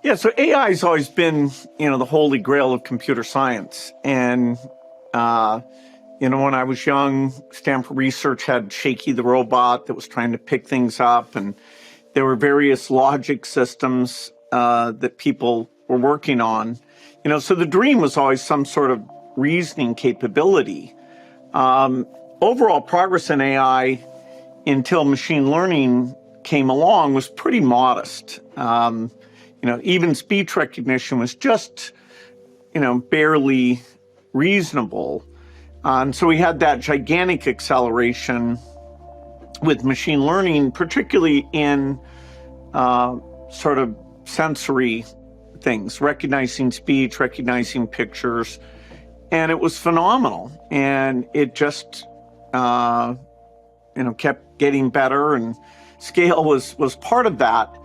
Yeah, so AI has always been, the holy grail of computer science. And, when I was young, Stanford Research had Shaky the robot that was trying to pick things up. And there were various logic systems that people were working on. So the dream was always some sort of reasoning capability. Overall progress in AI until machine learning came along was pretty modest. Even speech recognition was just, barely reasonable. And so we had that gigantic acceleration with machine learning, particularly in sort of sensory things, recognizing speech, recognizing pictures. And it was phenomenal. And it just, kept getting better, and scale was part of that.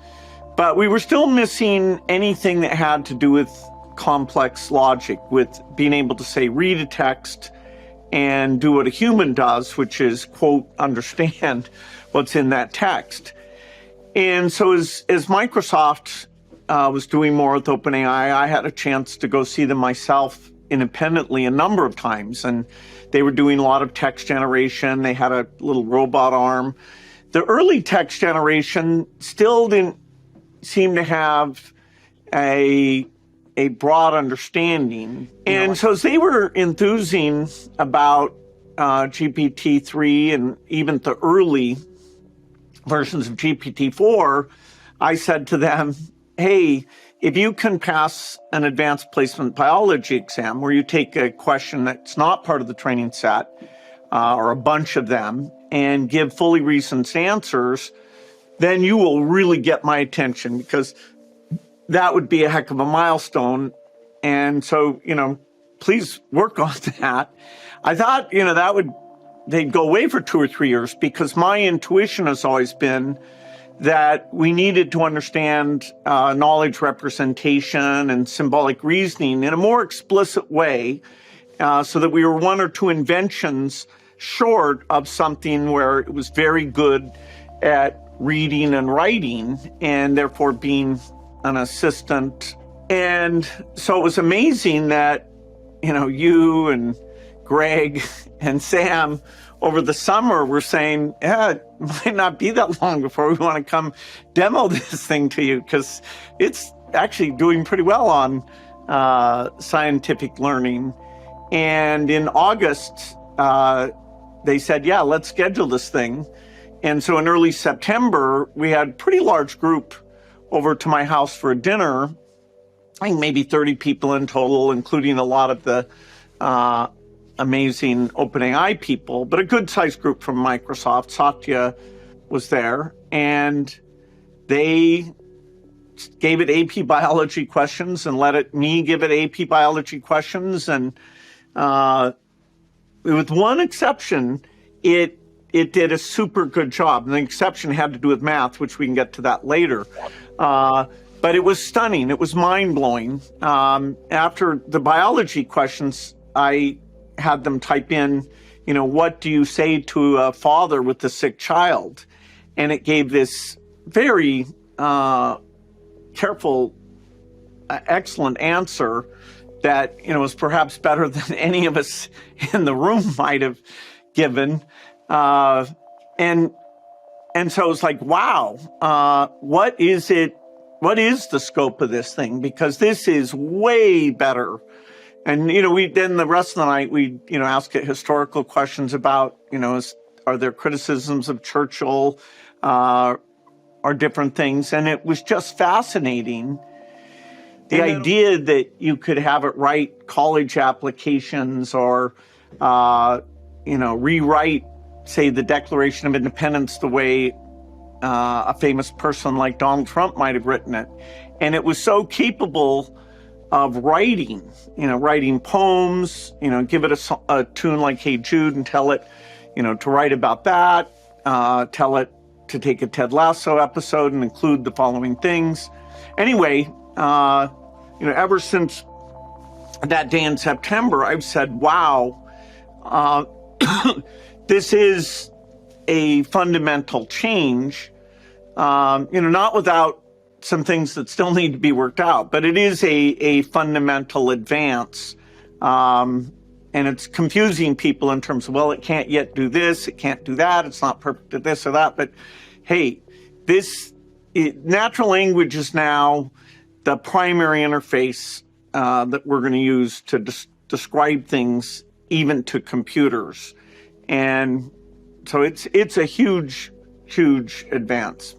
But we were still missing anything that had to do with complex logic, with being able to say, read a text and do what a human does, which is, quote, understand what's in that text. And so as Microsoft was doing more with OpenAI, I had a chance to go see them myself independently a number of times. And they were doing a lot of text generation. They had a little robot arm. The early text generation still didn't seem to have a broad understanding. And so as they were enthusing about GPT-3 and even the early versions of GPT-4, I said to them, hey, if you can pass an advanced placement biology exam where you take a question that's not part of the training set or a bunch of them and give fully reasoned answers, then you will really get my attention, because that would be a heck of a milestone. And so, please work on that. I thought, they'd go away for 2 or 3 years, because my intuition has always been that we needed to understand knowledge representation and symbolic reasoning in a more explicit way, so that we were 1 or 2 inventions short of something where it was very good at reading and writing, and therefore being an assistant. And so it was amazing that, you and Greg and Sam over the summer were saying, yeah, it might not be that long before we want to come demo this thing to you, because it's actually doing pretty well on scientific learning. And in August, they said, yeah, let's schedule this thing. And so in early September, we had a pretty large group over to my house for a dinner. I think maybe 30 people in total, including a lot of the amazing OpenAI people, but a good-sized group from Microsoft. Satya was there, and they gave it AP biology questions and let me give it AP biology questions. And with one exception, it did a super good job. And the exception had to do with math, which we can get to that later. But it was stunning. It was mind-blowing. After the biology questions, I had them type in, what do you say to a father with a sick child? And it gave this very careful, excellent answer that, was perhaps better than any of us in the room might have given. And so it was like, wow, what is it? What is the scope of this thing? Because this is way better. And, then the rest of the night, we, ask it historical questions about, are there criticisms of Churchill, or different things? And it was just fascinating. The idea that you could have it write college applications or, rewrite, say, the Declaration of Independence the way a famous person like Donald Trump might have written it. And it was so capable of writing, writing poems, give it a tune like Hey Jude and tell it, to write about that, tell it to take a Ted Lasso episode and include the following things. Anyway, ever since that day in September, I've said, wow, this is a fundamental change, not without some things that still need to be worked out, but it is a fundamental advance. And it's confusing people in terms of, well, it can't yet do this, it can't do that, it's not perfect at this or that. But hey, natural language is now the primary interface that we're going to use to describe things, even to computers. And so it's a huge, huge advance.